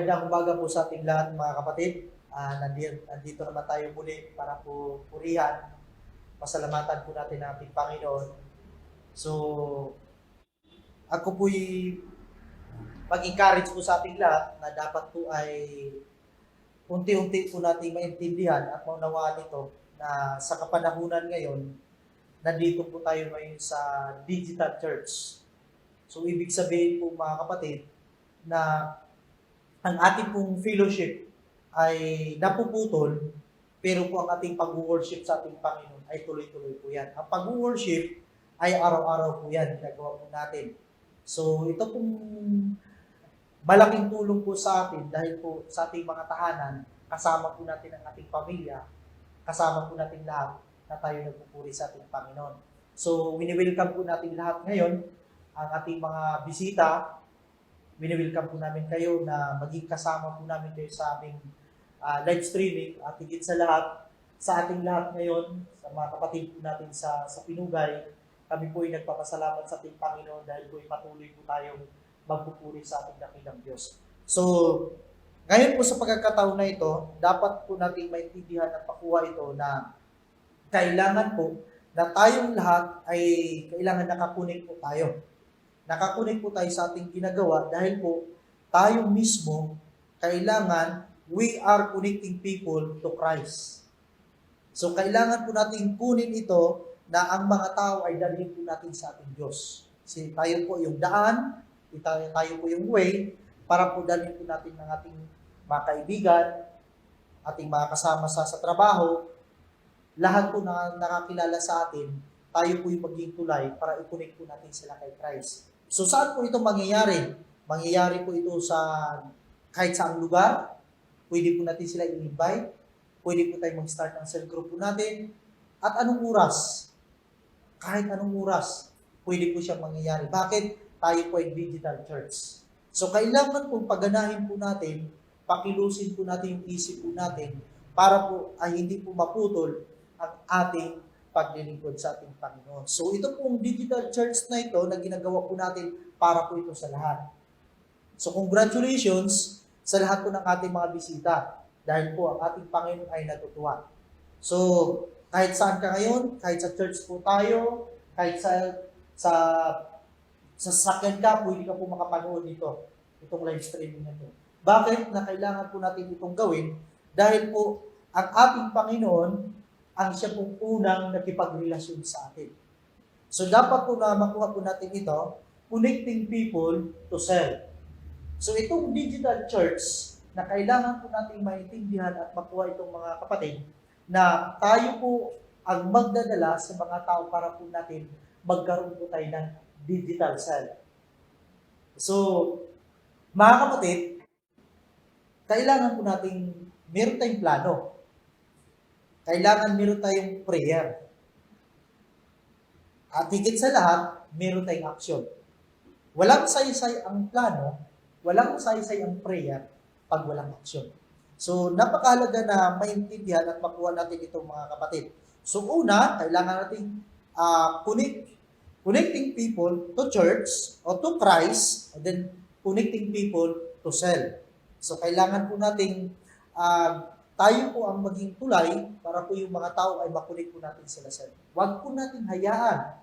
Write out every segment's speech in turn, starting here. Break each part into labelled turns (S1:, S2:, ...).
S1: Magandang umaga po sa ating lahat mga kapatid. Nandito naman tayo muli para po purihan, pasalamatan po natin ang ating Panginoon. So, ako po'y mag-encourage po sa ating lahat na dapat po ay unti-unti po nating maintindihan at maunawaan ito na sa kapanahunan ngayon, nandito po tayo ngayon sa digital church. So, ibig sabihin po mga kapatid na ang ating pong fellowship ay napuputol, pero po ang ating pag-worship sa ating Panginoon ay tuloy-tuloy po yan. Ang pag-worship ay araw-araw po yan, ginagawa po natin. So ito pong malaking tulong po sa atin dahil po sa ating mga tahanan, kasama po natin ang ating pamilya, kasama po natin lahat na tayo nagpupuri sa ating Panginoon. So wini-welcome po natin lahat ngayon, ang ating mga bisita. Wini-welcome po namin kayo na maging kasama po namin kayo sa aming live streaming at higit sa lahat, sa ating lahat ngayon, sa mga kapatid po natin sa Pinugay, kami po ay nagpapasalamat sa ating Panginoon dahil po ay patuloy po tayong magpupuri sa ating dakilang Diyos. So, ngayon po sa pagkakataon na ito, dapat po natin maintindihan at pakuha ito na kailangan po na tayong lahat ay kailangan nakakunik po tayo. Nakakunik po tayo sa ating ginagawa dahil po tayo mismo kailangan we are connecting people to Christ. So kailangan po natin kunin ito na ang mga tao ay dalhin po natin sa ating Diyos. Kasi tayo po yung daan, tayo po yung way para po dalhin po natin ng ating mga kaibigan, ating mga kasama sa trabaho, lahat po na nakakilala sa atin, tayo po yung maging tulay para i-connect po natin sila kay Christ. So saan po ito mangyayari? Mangyayari po ito sa kahit saang lugar. Pwede po natin sila i-invite. Pwede po tayo mag-start ng cell group po natin. At anong oras? Kahit anong oras, pwede po siyang mangyayari. Bakit? Tayo po ay digital church. So kailangan po paganahin po natin, pakilusin po natin yung isip po natin para po ay hindi po maputol ang ating paglilingkod sa ating Panginoon. So ito pong digital church na ito na ginagawa po natin para po ito sa lahat. So congratulations sa lahat po ng ating mga bisita dahil po ang ating Panginoon ay natutuwa. So kahit saan ka ngayon, kahit sa church po tayo, kahit sa sasakyan ka, pwede ka po makapanood nito, itong live streaming na ito. Bakit na kailangan po natin itong gawin? Dahil po ang ating Panginoon ang siya pong unang nakipagrelasyon sa atin. So dapat po na makuha po natin ito, connecting people to self. So itong digital church na kailangan po natin maintindihan at makuha itong mga kapatid na tayo po ang magdadala sa mga tao para po natin magkaroon po tayo ng digital self. So, mga kapatid, kailangan po natin meron tayong plano. Kailangan meron tayong prayer. At higit sa lahat, meron tayong action. Walang saysay ang plano, walang saysay ang prayer pag walang action. So, napakahalaga na maintindihan at makuha natin itong mga kapatid. So, una, kailangan natin connecting people to church or to Christ, and then connecting people to self. So, kailangan po nating tayo po ang maging tulay para po yung mga tao ay makunik po natin sila sa Lord. Huwag po natin hayaan,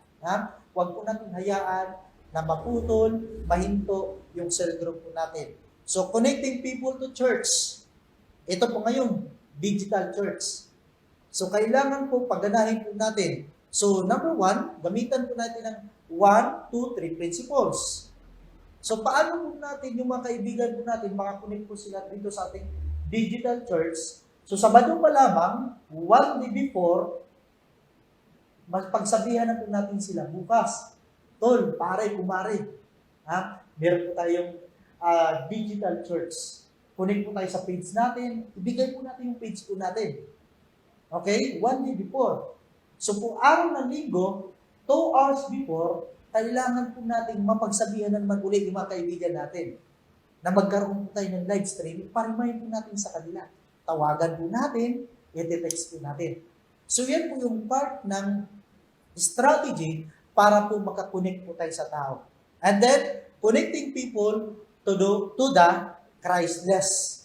S1: huwag po natin hayaan na maputol, mahinto yung cell group po natin. So, connecting people to church. Ito po ngayon, digital church. So, kailangan po pagganahin po natin. So, number one, gamitan po natin ng 1, 2, 3 principles. So, paano po natin yung mga kaibigan po natin, makakunik po sila dito sa ating digital church. So, Sabado pa lamang, 1 day before, pagsabihan na po natin sila bukas. Tol, pare, kumare. Meron po tayong digital church. Connect po tayo sa page natin. Ibigay po natin yung page po natin. Okay? 1 day before. So, po araw ng linggo, 2 hours before, kailangan po natin mapagsabihan na naman ulit yung mga kaibigan natin na magkaroon po tayo ng live stream, parimahin po natin sa kanila. Tawagan po natin, i-text po natin. So yan po yung part ng strategy para po makakonect po tayo sa tao. And then, connecting people to the Christless.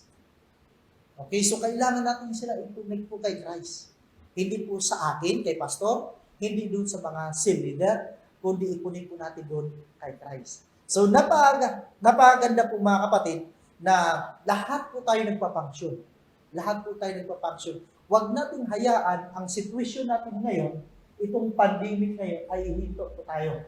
S1: Okay, so kailangan natin sila i-connect po kay Christ. Hindi po sa akin, kay pastor, hindi doon sa mga cell leader, kundi i-connect po natin doon kay Christ. So napakaganda po mga kapatid na lahat po tayo nagpapunction. Lahat po tayo nagpapunction. Huwag nating hayaan ang sitwasyon natin ngayon, itong pandemic ngayon, ay ihinto po tayo.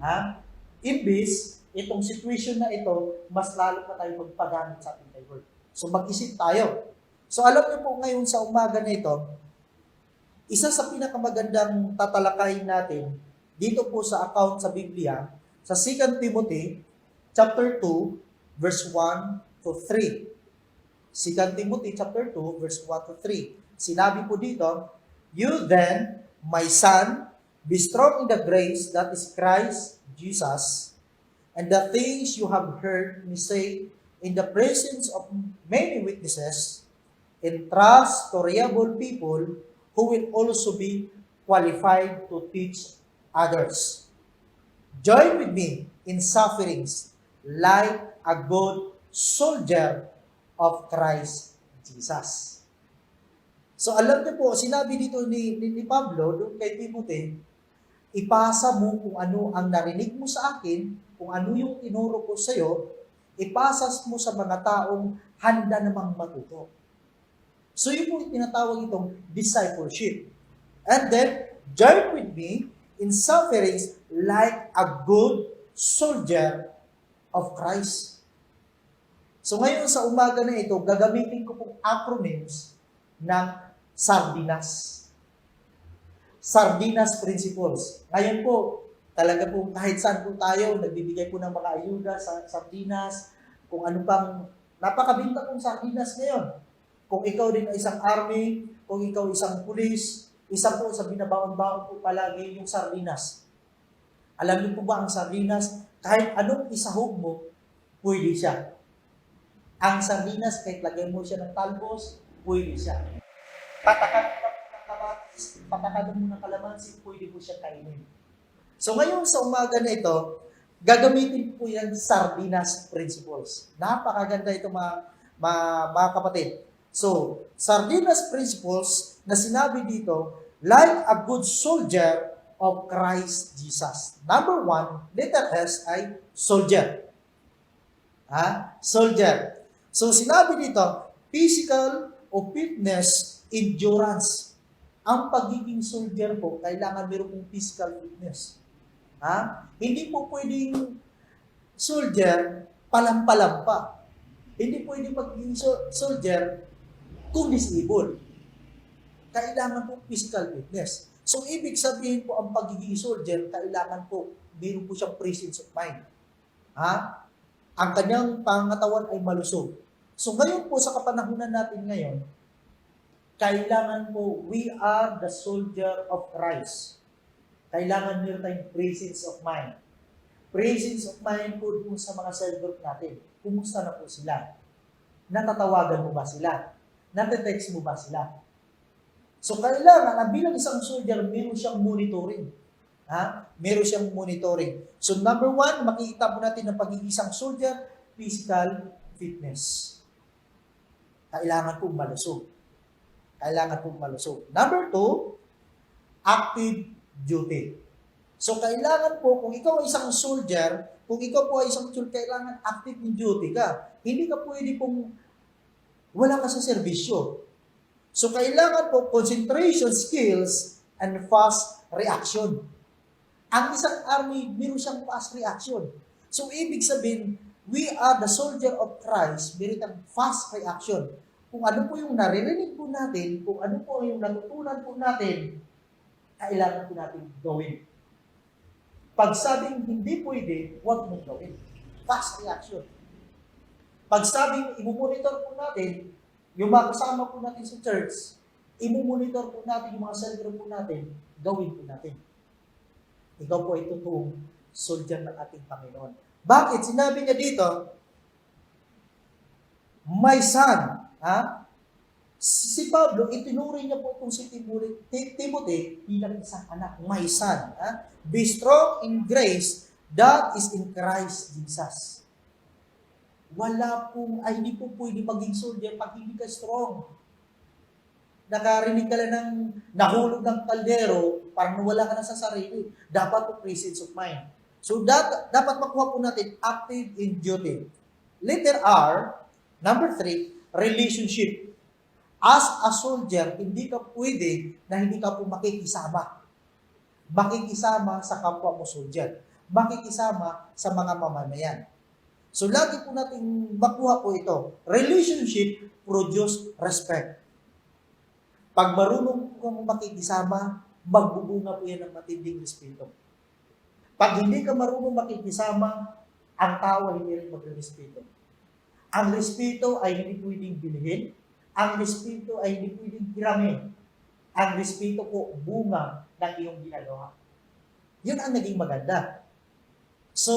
S1: Ha? Imbis, itong sitwasyon na ito, mas lalo pa tayo magpagamit sa ating kay Lord. So mag-isip tayo. So alam niyo po ngayon sa umaga na ito, isa sa pinakamagandang tatalakayin natin dito po sa account sa Biblia, sa 2 Timothy chapter 2, verse 1 to 3. 2 Timothy chapter 2, verse 1 to 3. Sinabi po dito, "You then, my son, be strong in the grace that is Christ Jesus, and the things you have heard me say in the presence of many witnesses, entrust to reliable people who will also be qualified to teach others. Join with me in sufferings like a good soldier of Christ Jesus." So alam niyo po, sinabi dito ni Pablo doon kay Timothy, ipasa mo kung ano ang narinig mo sa akin, kung ano yung tinuro ko sa iyo, ipasas mo sa mga taong handa namang matuto. So yun po yung tinatawag itong discipleship. And then, join with me in sufferings like a good soldier of Christ. So ngayon sa umaga na ito, gagamitin ko pong acronyms ng Sardinas. Sardinas Principles. Ngayon po, talaga po kahit saan po tayo, nagbibigay po ng mga ayuda sa Sardinas, kung ano pang, napakabinta pong Sardinas ngayon. Kung ikaw din ay isang army, kung ikaw isang pulis, isa po sa binabaon-baon po palagi yung Sardinas. Alam niyo po ba ang Sardinas, kahit anong isahog mo, pwede siya. Ang Sardinas, kahit lagay mo siya ng talbos, pwede siya. Patakan mo ng kamatis, patakan mo ng kalamansi, pwede mo siya kainin. So ngayon sa umaga na ito, gagamitin po yan Sardinas Principles. Napakaganda ito mga kapatid. So, Sardinas Principles na sinabi dito, like a good soldier of Christ Jesus. Number 1, letter S ay soldier. Soldier. So, sinabi dito, physical o fitness, endurance. Ang pagiging soldier po, kailangan meron pong physical fitness. Hindi po pwedeng soldier, palam-palampa. Hindi pwedeng pagiging soldier kung disabled. Kailangan po physical fitness. So, ibig sabihin po ang pagiging soldier, kailangan po, meron po siyang presence of mind. Ang kanyang pangatawan ay malusog. So, ngayon po sa kapanahunan natin ngayon, kailangan po, we are the soldier of Christ. Kailangan meron tayong presence of mind. Presence of mind po dun sa mga cell group natin. Kumusta na po sila? Natatawagan mo ba sila? Nate-text mo ba sila? So, kailangan, bilang isang soldier, meron siyang monitoring. Meron siyang monitoring. So, number 1, makikita po natin ng pagiging isang soldier, physical fitness. Kailangan po malusog. Kailangan po malusog. Number 2, active duty. So, kailangan po, kung ikaw ay isang soldier, kung ikaw po ay isang soldier, kailangan active in duty ka. Hindi ka pwede pong wala ka sa serbisyo. So, kailangan po concentration skills and fast reaction. Ang isang army, meron siyang fast reaction. So, ibig sabihin, we are the soldier of Christ, meron siyang fast reaction. Kung ano po yung naririnig po natin, kung ano po yung natutunan po natin, kailangan po natin gawin. Pag sabing hindi pwede, huwag mong gawin. Fast reaction. Pag sabing i-monitor po natin, yung mga kasama po natin sa church, i-monitor po natin yung mga cell group po natin, gawin po natin. Ikaw po ay totoong soldier ng ating Panginoon. Bakit? Sinabi niya dito, my son, si Pablo, itinuring niya po itong si Timothy bilang isang anak, my son. Be strong in grace that is in Christ Jesus. hindi po pwede maging soldier pag hindi ka strong. Nakarinig ka lang ng nahulog ng kaldero, parang wala ka na sa sarili. Dapat po presence of mind. So, dapat makuha po natin active in duty. Letter R, number 3, relationship. As a soldier, hindi ka pwede na hindi ka po makikisama. Makikisama sa kapwa mo soldier. Makikisama sa mga mamamayan. So, lagi po natin makuha po ito. Relationship produce respect. Pag marunong kang makikisama, magbubunga po yan ng matinding respeto. Pag hindi ka marunong makikisama, ang tao ay hindi rin magre-respeto. Ang respeto ay hindi pwedeng bilhin. Ang respeto ay hindi pwedeng hiramin. Ang respeto po, bunga ng iyong ginagawa. Yun ang naging maganda. So,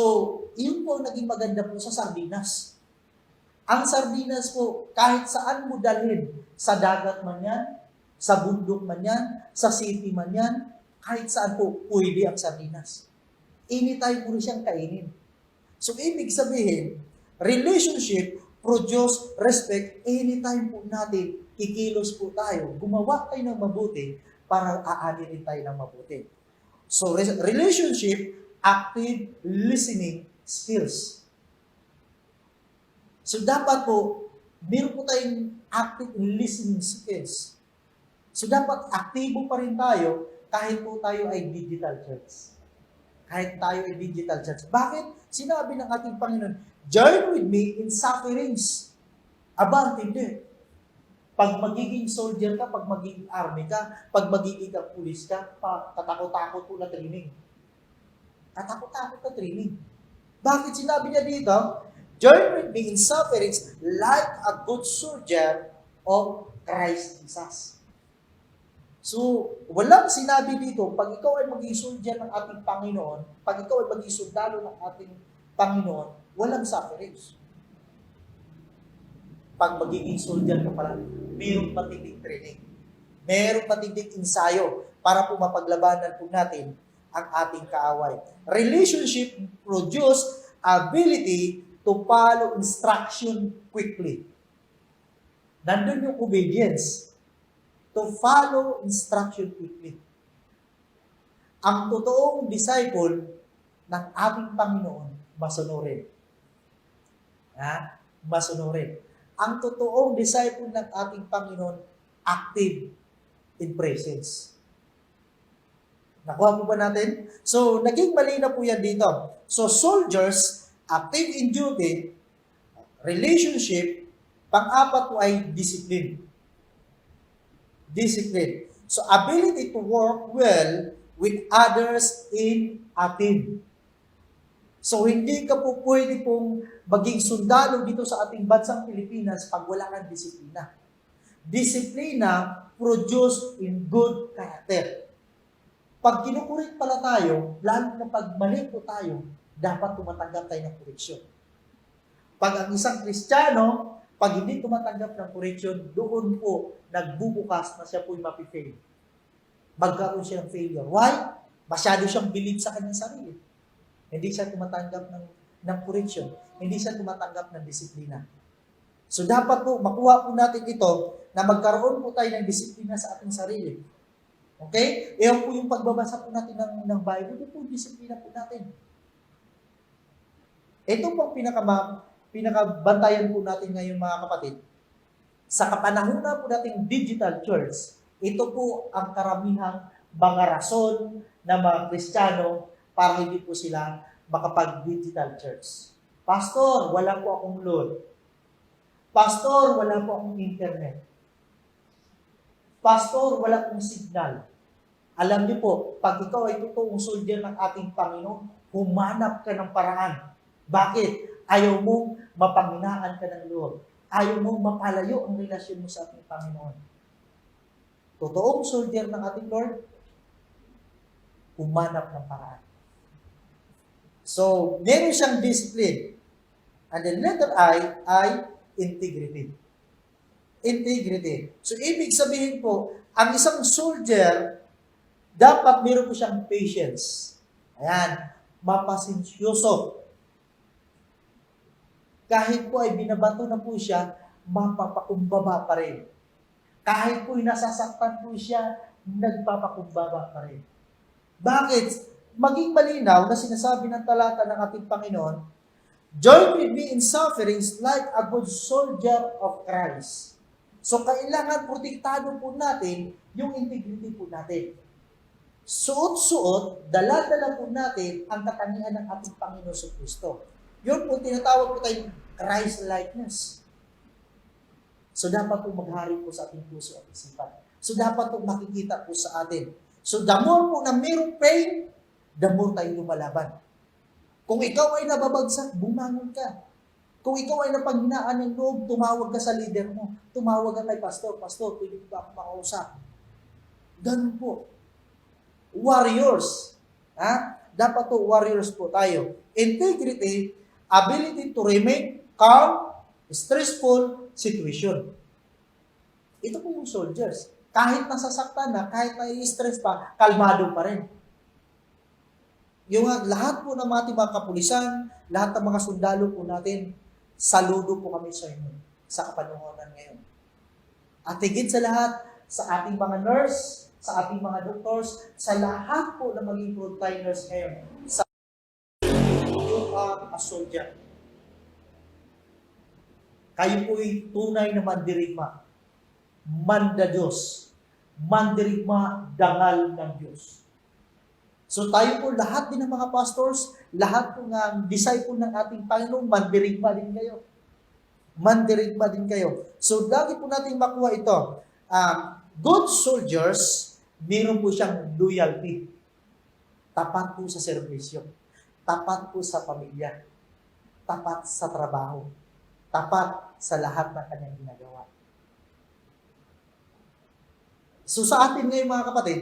S1: yun po naging maganda po sa sardinas. Ang sardinas po, kahit saan mo dalhin, sa dagat man yan, sa bundok man yan, sa city man yan, kahit saan po, pwede ang sardinas. Anytime mo rin siyang kainin. So, ibig sabihin, relationship produce respect anytime po natin kikilos po tayo. Gumawa tayo ng mabuti para aani rin tayo ng mabuti. So, relationship, active listening skills. So, dapat po, meron po tayong active listening skills. So, dapat aktibo pa rin tayo kahit po tayo ay digital church. Kahit tayo ay digital church. Bakit? Sinabi ng ating Panginoon, join with me in sufferings. Aba, hindi. Pag magiging soldier ka, pag magiging army ka, pag magiging pulis ka, katakot-takot po na training. Katakot-takot na training. Bakit sinabi niya dito? Join with me in sufferings like a good soldier of Christ Jesus. So, walang sinabi dito, pag ikaw ay maging soldier ng ating Panginoon, pag ikaw ay maging sundalo ng ating Panginoon, walang sufferings. Pag magiging soldier ka pala, mayroong matinding training. Mayroong matinding ensayo para po mapaglabanan po natin ang ating kaaway. Relationship produce ability to follow instruction quickly. Nandun yung obedience. To follow instruction quickly. Ang totoong disciple ng ating Panginoon, masunurin. Masunurin. Ang totoong disciple ng ating Panginoon, active in presence. Nakuha po ba natin? So, naging malinaw po yan dito. So, soldiers, active in duty, relationship, pang-apat po ay discipline. Discipline. So, ability to work well with others in a team. So, hindi ka po pwede pong maging sundalo dito sa ating bansang Pilipinas pag wala kang disiplina. Disiplina produce in good character. Pag kinukurit pala tayo, lalo na pag mali po tayo, dapat tumatanggap tayo ng koreksyon. Pag ang isang Kristiyano, pag hindi tumatanggap ng correction, doon po nagbubukas na siya po'y mapifail. Magkaroon siya ng failure. Why? Masyado siyang believe sa kanyang sarili. Hindi siya tumatanggap ng correction. Hindi siya tumatanggap ng disiplina. So dapat po, makuha po natin ito na magkaroon po tayo ng disiplina sa ating sarili. Okay? Iyon po yung pagbabasa po natin ng Bible, ito po disiplina po natin. Ito po pinakabantayan po natin ngayon mga kapatid. Sa kapanahunan po nating digital church, ito po ang karamihang mga rason ng mga Kristiyano para hindi po sila makapag-digital church. Pastor, wala po akong load. Pastor, wala po akong internet. Pastor, wala akong signal. Alam niyo po, pag ikaw ay totoong soldier ng ating Panginoon, humanap ka ng paraan. Bakit? Ayaw mong mapanghinaan ka ng loob. Ayaw mong mapalayo ang relasyon mo sa ating Panginoon. Totoong soldier ng ating Lord, humanap ng paraan. So, meron siyang discipline. And the letter I ay integrity. Integrity. So, ibig sabihin po, ang isang soldier, dapat meron po siyang patience. Ayan, mapasensyoso. Kahit po ay binabato na po siya, mapapakumbaba pa rin. Kahit po ay nasasaktan po siya, nagpapakumbaba pa rin. Bakit? Maging malinaw na sinasabi ng talata ng ating Panginoon, join with me in sufferings like a good soldier of Christ. So kailangan protektado po natin yung integrity po natin. Suot-suot, dala-dala po natin ang katangian ng ating Panginoon sa Kristo. Yun po, tinatawag po tayong Christ-likeness. So dapat po maghari po sa ating puso at isipan. So dapat po makikita po sa atin. So the more po na mayroong pain, the more tayo lumalaban. Kung ikaw ay nababagsak, bumangon ka. Kung ikaw ay napanghinaan ng loob, tumawag ka sa leader mo. Tumawag ka kay pastor. Pastor, pwede ba ako makausap? Ganun po. Warriors. Dapat po warriors po tayo. Integrity, ability to remain calm, stressful situation. Ito po yung soldiers. Kahit nasasaktan na, kahit na-stress pa, kalmado pa rin. Yung lahat po ng ating mga kapulisan, lahat ng mga sundalo po natin, saludo po kami sa inyo sa kapanahunan ngayon. At higit sa lahat, sa ating mga nurse, sa ating mga doctors, sa lahat po na maging frontliners ngayon, sa you are a soldier. Kayo po'y tunay na mandirigma. Manda Diyos. Mandirigma, dangal ng Diyos. So tayo po, lahat din ng mga pastors, lahat po ng disciple ng ating Panginoon, mandirigma din kayo. Mandirigma din kayo. So lagi po natin makuha ito. Good soldiers, meron po siyang loyalty. Tapat po sa serbisyo. Tapat po sa pamilya. Tapat sa trabaho. Tapat sa lahat ng kanyang ginagawa. So sa atin ngayon mga kapatid,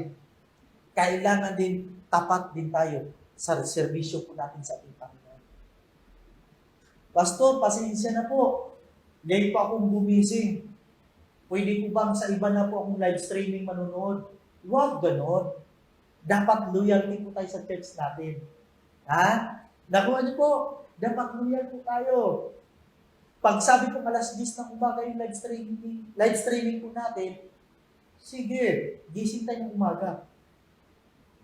S1: kailangan din tapat din tayo sa serbisyo po natin sa ating Panginoon. Pastor, pasensya na po. Late pa akong gumising. Pwede po bang sa iba na po akong live streaming manonood? Huwag ganon. Dapat loyalty po tayo sa church natin. Nakuha niyo po, dapat loyal po tayo. Pag sabi ko alas 10 na umaga yung live streaming po natin, sige, gising tayo ng umaga.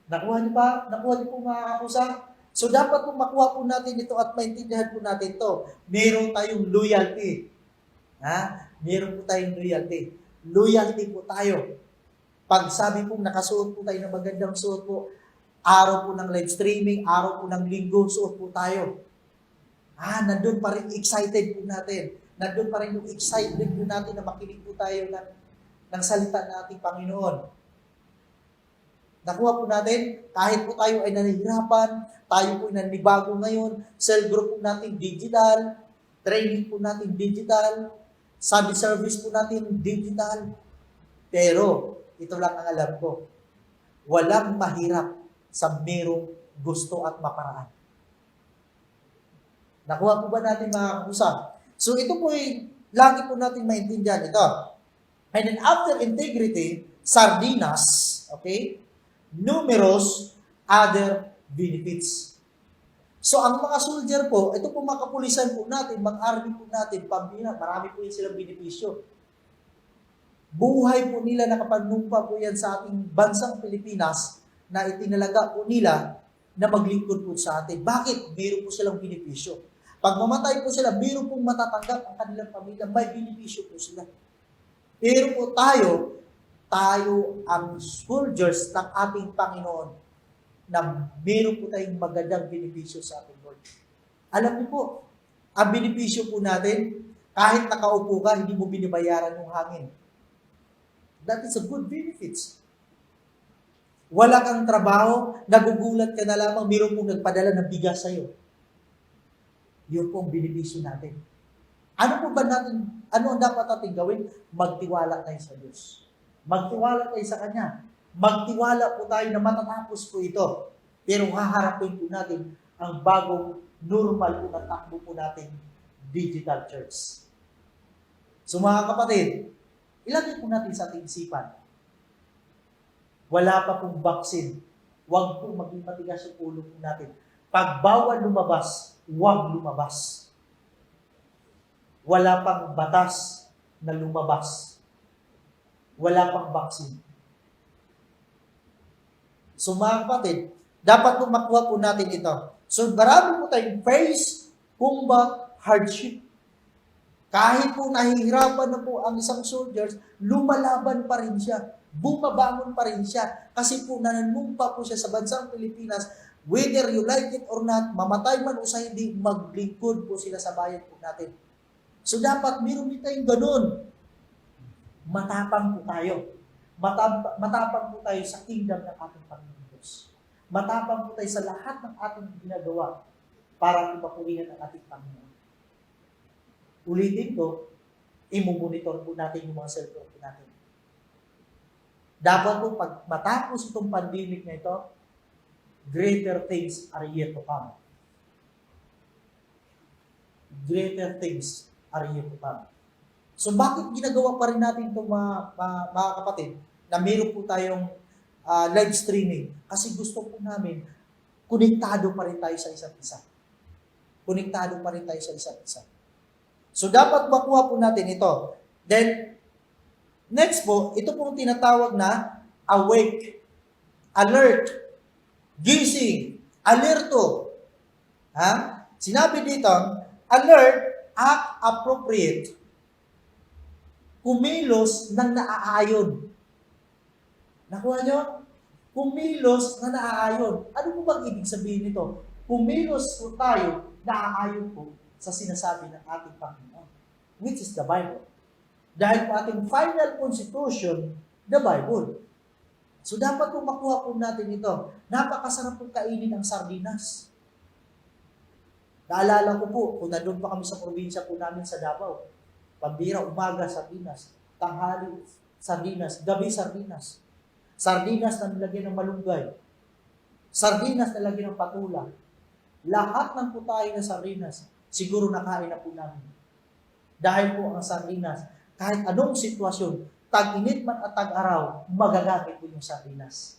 S1: Nakuha niyo pa? Nakuha niyo po mga kakusang? So dapat po makuha po natin ito at maintindihan po natin ito. Meron tayong loyalty. Meron po tayong loyalty. Loyalty po tayo. Pag sabi po nakasuot po tayo ng magandang suot po, araw po ng live streaming, araw po ng linggo, suot po tayo. Nandun pa rin excited po natin. Nandun pa rin yung excitement po natin na makinig po tayo ng salita ng ating Panginoon. Nakuha po natin, kahit po tayo ay nanihirapan, tayo po ay nanibago ngayon, cell group po natin digital, training po natin digital, Sunday service po natin digital. Pero, ito lang ang alam ko, walang mahirap sa merong gusto at maparaan. Nakuha po ba natin mga kakusap? So ito po ay lagi po natin maintindihan ito. And then after integrity, sardinas, okay? Numerous other benefits. So ang mga soldier po, ito po mga kapulisan po natin, mga army po natin, pambina, marami po yun silang benepisyo. Buhay po nila, nakapanumpa po yan sa ating bansang Pilipinas na itinalaga po nila na maglingkod po sa atin. Bakit? Meron po silang benepisyo. Pag mamatay po sila, meron pong matatanggap ang kanilang pamilya, may benepisyo po sila. Pero po tayo ang soldiers ng ating Panginoon na meron po tayong magandang benepisyo sa ating Lord. Alam niyo po, ang benepisyo po natin, kahit nakaupo ka, hindi mo binibayaran yung hangin. That is a good benefits. Wala kang trabaho, nagugulat ka na lamang, meron pong nagpadala ng bigas sa'yo. Yun po ang benepisyo natin. Ano ang dapat natin gawin? Magtiwala tayo sa Diyos. Magtiwala tayo sa Kanya. Magtiwala po tayo na matatapos po ito. Pero haharapin po natin ang bagong normal po na takbo po natin digital church. So mga kapatid, ilagay po natin sa ating isipan. Wala pa pong vaccine. Huwag po maging matigas yung ulo po natin. Pag bawal lumabas, huwag lumabas. Wala pang batas na lumabas. Wala pang vaccine. So mga kapatid, dapat po makuha po natin ito. So marami po tayong face, combat, hardship. Kahit po nahihirapan na po ang isang soldiers, lumalaban pa rin siya. Bumabangon pa rin siya. Kasi po nananumpa po siya sa bansang Pilipinas, whether you like it or not, mamatay man o sa hindi, maglingkod po sila sa bayan po natin. So dapat meron din tayong ganun. Matapang po tayo. Matapang po tayo sa kingdom ng ating Panginoon Diyos. Matapang po tayo sa lahat ng ating ginagawa para ipapurihan ang ating Panginoon. Ulitin ko, imumonitor po natin yung mga cellphone po natin. Dapat po pag matapos itong pandemic na ito, greater things are yet to come. Greater things are yet to come. So bakit ginagawa pa rin natin itong mga kapatid na meron po tayong live streaming? Kasi gusto po namin, konektado pa rin tayo sa isa't isa. Konektado pa rin tayo sa isa't isa. So dapat makuha po natin ito. Then, next po, ito pong tinatawag na awake, alert, gising, alerto. Ha? Sinabi dito, alert, act appropriate, kumilos ng naaayon. Nakuha nyo? Kumilos na naaayon. Ano po bang ibig sabihin nito? Kumilos po tayo, naaayon po sa sinasabi ng ating Panginoon, which is the Bible. Dahil po ating final constitution, the Bible. So dapat po makuha po natin ito. Napakasarap po kainin ang sardinas. Naalala ko po, kung nandun pa kami sa probinsya po namin sa Davao, pambira, umaga, sardinas. Tanghali, sardinas. Gabi, sardinas. Sardinas na nilagyan ng malunggay. Sardinas na nilagyan ng patula. Lahat ng putahe ng sardinas, siguro nakain na po namin. Dahil po ang sardinas, kahit anong sitwasyon, tag-init man at tag-araw, magagamit po yung sardinas.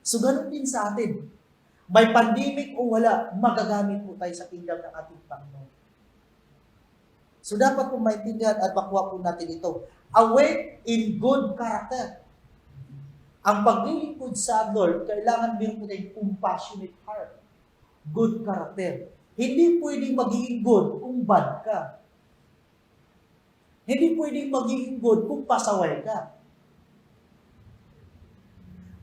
S1: So ganun din sa atin. May pandemic o wala, magagamit po tayo sa kingdom ng ating Panginoon. So dapat po maintindihan at makuha po natin ito. Awake in good character. Ang paglilingkod sa Lord, kailangan meron po tayong compassionate heart. Good character. Hindi pwedeng magiging good kung bad ka. Hindi pwedeng magiging good kung pasaway ka.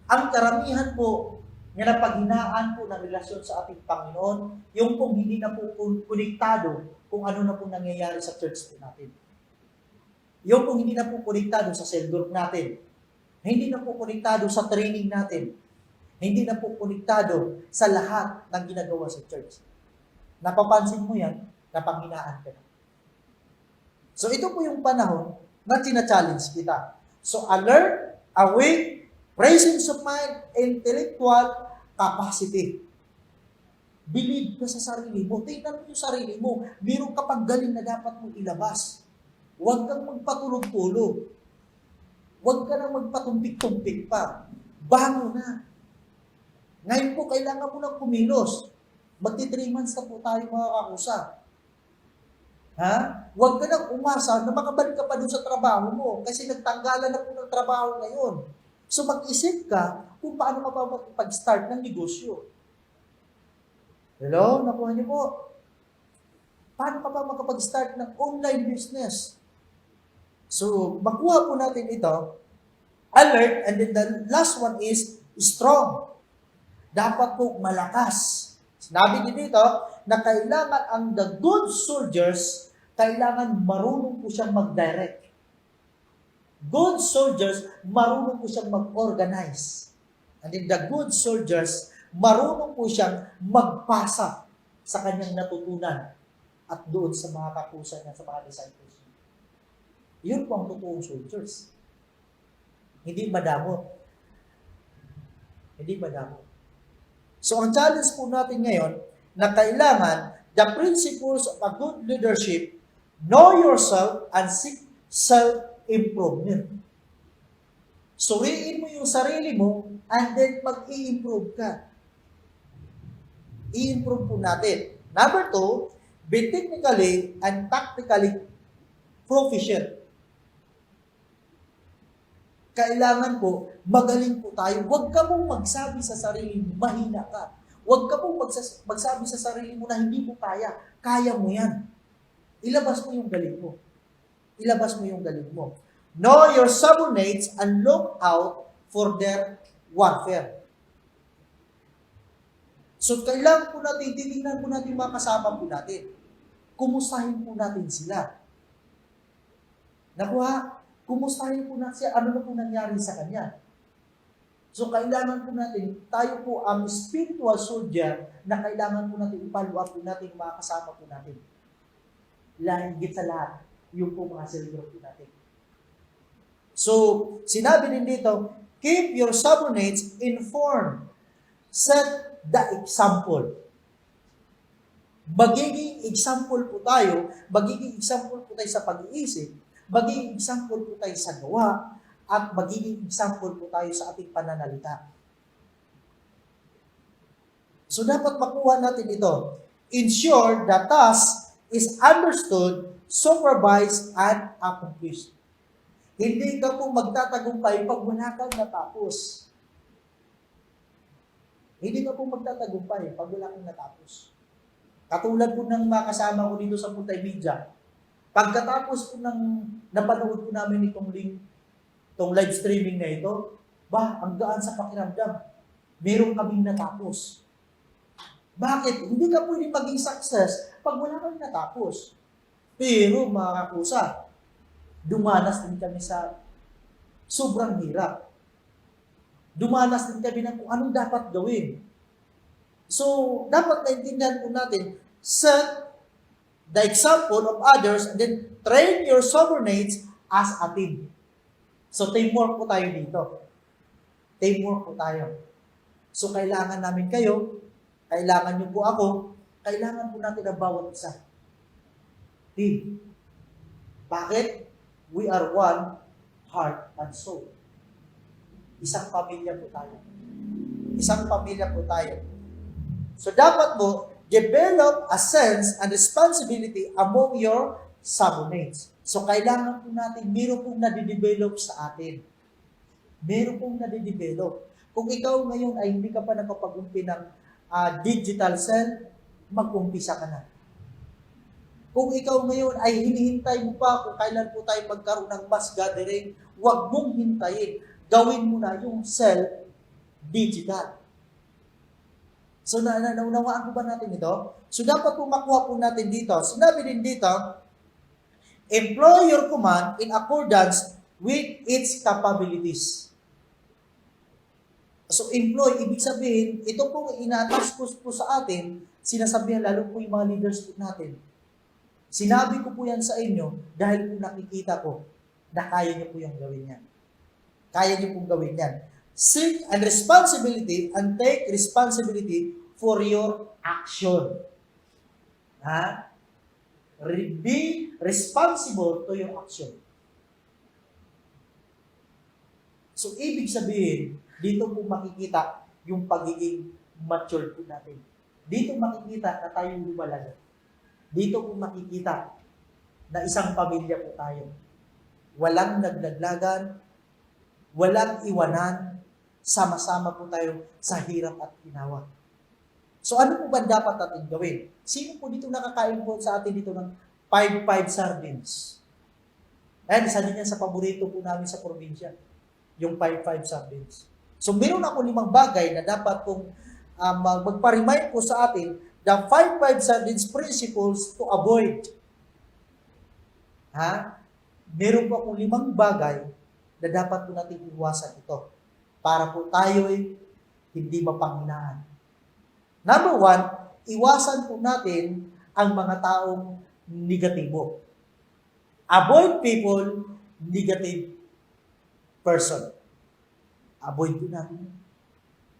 S1: Ang karamihan po na napaghinaan po ng relasyon sa ating Panginoon, yung pong hindi na po konektado kung ano na po nangyayari sa church po natin. Yung pong hindi na po konektado sa cell group natin. Hindi na po konektado sa training natin. Hindi na po konektado sa lahat ng ginagawa sa church. Napapansin mo yan, napanghinaan ka na. So ito po yung panahon na tina-challenge kita. So alert, awake, presence of mind, intellectual capacity. Believe ka sa sarili mo. Tingnan mo yung sarili mo. Meron ka pang galing na dapat mong ilabas. Huwag kang magpatulog-tulog. Huwag ka nang magpatumpik-tumpik pa. Bango na. Ngayon po, kailangan mo lang kumilos. Magti-3 months na po tayo makakakusa. Ha? Huwag ka nang umasa na makabalik ka pa doon sa trabaho mo kasi nagtanggalan na po ng trabaho ngayon. So mag-isip ka kung paano ka pa mag-start ng negosyo. Hello? Nakuha niyo po? Paano ka pa makapag-start ng online business? So, makuha po natin ito, alert, and then the last one is strong. Dapat po malakas. Sinabi din dito na kailangan ang the good soldiers, kailangan marunong po siyang mag-direct. Good soldiers, marunong po siyang mag-organize. And then the good soldiers, marunong po siyang magpasa sa kanyang natutunan at doon sa mga kakusa niya, sa mga disciples. Yun po ang totoong soldiers. Hindi madamot. Hindi madamot. So, ang challenge po natin ngayon, na kailangan, the principles of a good leadership, know yourself and seek self-improvement. Suriin mo yung sarili mo, and then mag-i-improve ka. I-improve po natin. Number 2, be technically and tactically proficient. Kailangan po, magaling po tayo. Huwag ka pong magsabi sa sarili mo, mahina ka. Huwag ka pong magsabi sa sarili mo na hindi mo kaya. Kaya mo yan. Ilabas mo yung galing mo. Ilabas mo yung galing mo. Know your subordinates and look out for their warfare. So, kailangan po natin, titignan po natin mga kasama po natin. Kumustahin po natin sila. Nakuha? Kumustahin po natin siya, ano na po nangyari sa kanya. So, kailangan po natin, tayo po ang spiritual soldier na kailangan po natin i-follow up po natin mga kasama po natin. Higit sa lahat, yung po mga cell group po natin. So, sinabi din dito, keep your subordinates informed. Set the example. Magiging example po tayo sa pag-iisip, magiging example po tayo sa gawa, at magiging example po tayo sa ating pananalita. So, dapat makuha natin ito. Ensure the task is understood, supervised, and accomplished. Hindi ka po magtatagumpay pag wala kang natapos. Hindi ka po magtatagumpay pag wala kang natapos. Katulad po ng mga kasama ko dito sa multimedia. Pagkatapos po ng napanood po namin itong live streaming na ito, ang gaan sa pakiramdam. Meron kaming natapos. Bakit? Hindi ka pwede maging success pag wala kang natapos. Pero mga kakusa, dumanas din kami sa sobrang hirap. Dumanas din kami ng kung anong dapat gawin. So, dapat naintindihan po natin, set the example of others and then train your subordinates as a team. So, teamwork po tayo dito. Teamwork po tayo. So, kailangan namin kayo, kailangan niyo po ako, kailangan po natin ang bawat isa. Team. Bakit? We are one heart and soul. Isang pamilya po tayo. Isang pamilya po tayo. So dapat mo, develop a sense and responsibility among your subordinates. So kailangan po natin, meron pong nadidevelop sa atin. Meron pong nadidevelop. Kung ikaw ngayon ay hindi ka pa nakapag-umpi ng digital cell, mag-umpisa ka na. Kung ikaw ngayon ay hinihintay mo pa kung kailan po tayo magkaroon ng mass gathering, huwag mong hintayin. Gawin mo na yung cell digital. So, naunawaan po ba natin ito? So, dapat po makuha po natin dito. Sinabi din dito, employ your command in accordance with its capabilities. So, employ, ibig sabihin, ito pong ina-attach po sa atin, sinasabihan lalo po yung mga leaders po natin. Sinabi ko po yan sa inyo dahil po nakikita ko na kaya niyo po yung gawin yan. Kaya niyo pong gawin yan. Seek and responsibility and take responsibility for your action. Be responsible to your action. So, ibig sabihin, dito po makikita yung pagiging mature po natin. Dito makikita na tayong lumalago. Dito po makikita na isang pamilya po tayo. Walang naglaglagan, walang iwanan, sama-sama po tayo sa hirap at ginawa. So ano po ba dapat natin gawin? Sino po dito nakakain po sa atin dito ng 5-5 sardines? Ayan, isa din yan sa paborito po namin sa probinsya. Yung 5-5 sardines. So meron ako 5 bagay na dapat pong magpa-remind po sa atin the 5-5 sardines principles to avoid. Meron po akong 5 bagay na dapat po natin iwasan ito para po tayo'y hindi mapanghinaan. Number 1, iwasan po natin ang mga taong negatibo. Avoid people, negative person. Avoid po natin.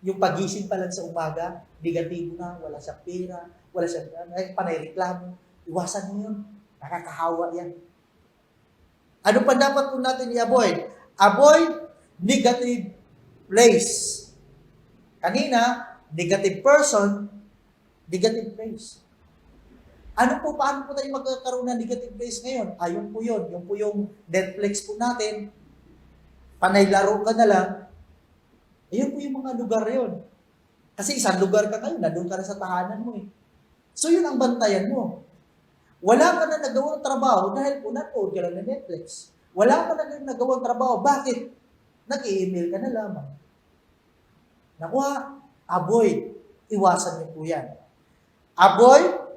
S1: Yung pagising pa lang sa umaga, negatibo na, wala siyang pera, wala siyang panay-reklamo. Iwasan mo yun. Nakakahawa yan. Ano pa dapat po natin i-avoid? Avoid negative place. Kanina, negative person, negative place. Paano po tayo magkakaroon ng negative base ngayon? Ayun po yun. Yung po yung Netflix po natin. Panay laro ka na lang. Ayun po yung mga lugar yun. Kasi isang lugar ka ngayon, nandun ka na sa tahanan mo eh. So yun ang bantayan mo. Wala ka na nagawang trabaho dahil po nanood ka lang ng Netflix. Wala ka na nagawang trabaho. Bakit? Nag-i-email ka na lamang. Nakuha, avoid. Iwasan niyo po yan. Avoid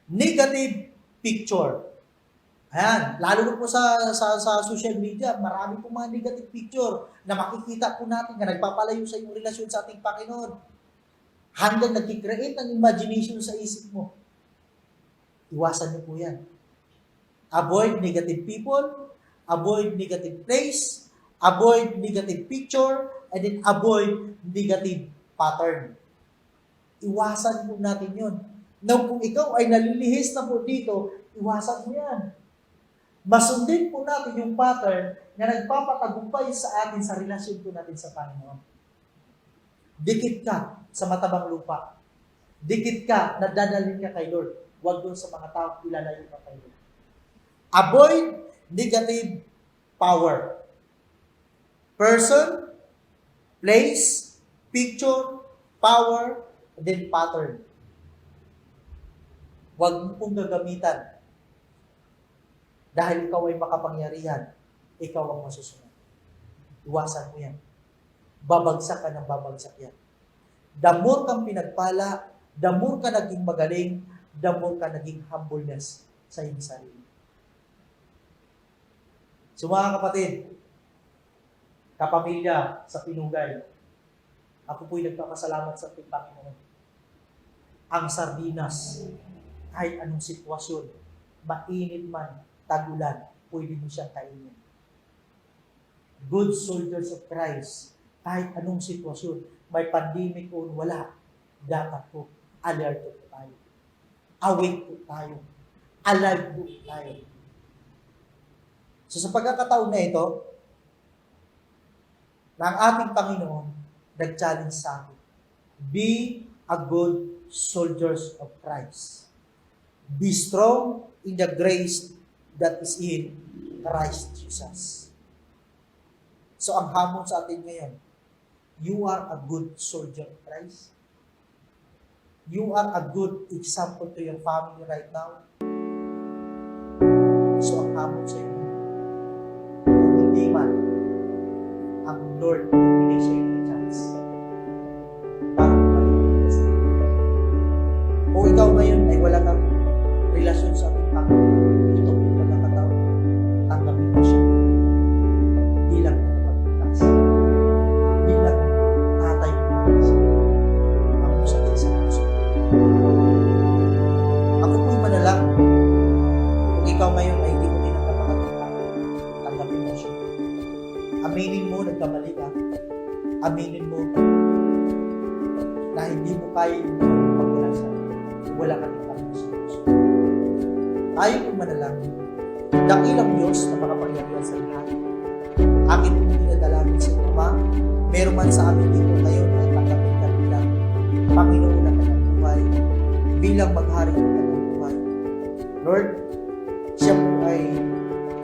S1: negative picture. Ayan, lalo na po sa social media, marami po mga negative picture na makikita po natin na nagpapalayo sa iyong relasyon sa ating Panginoon. Hanggang nag-create ng imagination sa isip mo. Iwasan niyo po yan. Avoid negative people, avoid negative place, avoid negative picture, and then avoid negative pattern. Iwasan po natin yun. Now, kung ikaw ay nalilihis na po dito, iwasan mo yan. Masundin po natin yung pattern na nagpapatagumpay sa atin sa relasyon po natin sa Panginoon. Dikit ka sa matabang lupa. Dikit ka, nadadalhin ka kay Lord. Huwag doon sa mga tao ilalayo ka kay Lord. Avoid negative power. Person, place, picture, power, and then pattern. Huwag mo pong gagamitan. Dahil ikaw ay makapangyarihan, ikaw ang masusunod. Iwasan mo yan. Babagsak ka ng babagsak yan. The more kang pinagpala, the more ka naging magaling, the more ka naging humbleness sa iyong sarili. So mga kapatid, kapamilya sa Pinugay, ako po'y nagpapasalamat sa ating Panginoon. Ang sardinas, kahit anong sitwasyon, mainit man, tagulan, pwede mo siyang kainin. Good soldiers of Christ, kahit anong sitwasyon, may pandemic o wala, dapat po, alert po tayo. Awake po tayo. Alive po tayo. So sa pagkakataon na ito, na ang ating Panginoon nag-challenge sa atin, be a good soldiers of Christ. Be strong in the grace that is in Christ Jesus. So ang hamon sa atin ngayon, you are a good soldier of Christ. You are a good example to your family right now. So ang hamon sa iyo, kung hindi man, ang Lord nagbigay sa iyo ng chance para bumalik sa iyo. Kung ikaw ngayon ay wala kang relasyon sa ating Panginoon, ito ang pagkakataon, tanggapin mo siya bilang tagapagligtas, bilang tatay mo ang pusat sa puso. Ako po'y manalangin, kung ikaw ngayon ay hindi mo tinanggap ang ating Panginoon, tanggapin mo siya. Aminin mo, nagkamali ka. Aminin mo na hindi mo kaya yung pagwala sa wala ka ng Panginoon sa puso. Tayo kong manalangin. Dakilang Diyos na makapangyarihan sa lahat. Akin po dinadalangin sa Ama, meron man sa amin dito ngayon ay tanggapin ka bilang Panginoon na kanyang buhay, bilang maghari ng kanyang buhay. Lord, siya po ay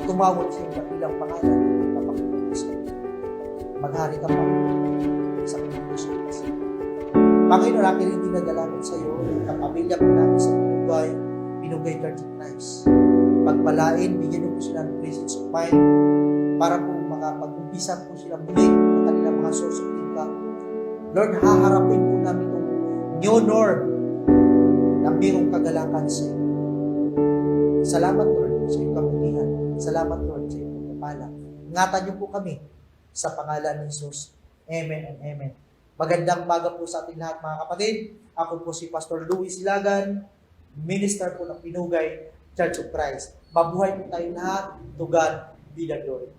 S1: tumawag sa iyong dakilang pangalan na Panginoon sa iyo. Maghari ka Panginoon sa kanyang Diyos. Panginoon, akin rin dinadalangin sa iyo, kapamilya po namin sa Pinugay Church of Christ. Pagpalain, bigyan mo sila ng presence of mind para po makapag-umpisa po sila muli ng kanilang mga source of income. Lord, haharapin po namin itong new norm na mayroong kagalakan sa iyo. Salamat, Lord, sa iyong kabutihan. Salamat, Lord, sa iyong pagpapala. Ingatan niyo po kami sa pangalan ni Jesus. Amen and amen. Magandang umaga po sa ating lahat, mga kapatid. Ako po si Pastor Louis Ilagan, minister po ng Pinugay Church of Christ. Mabuhay po tayong lahat. To God be the glory.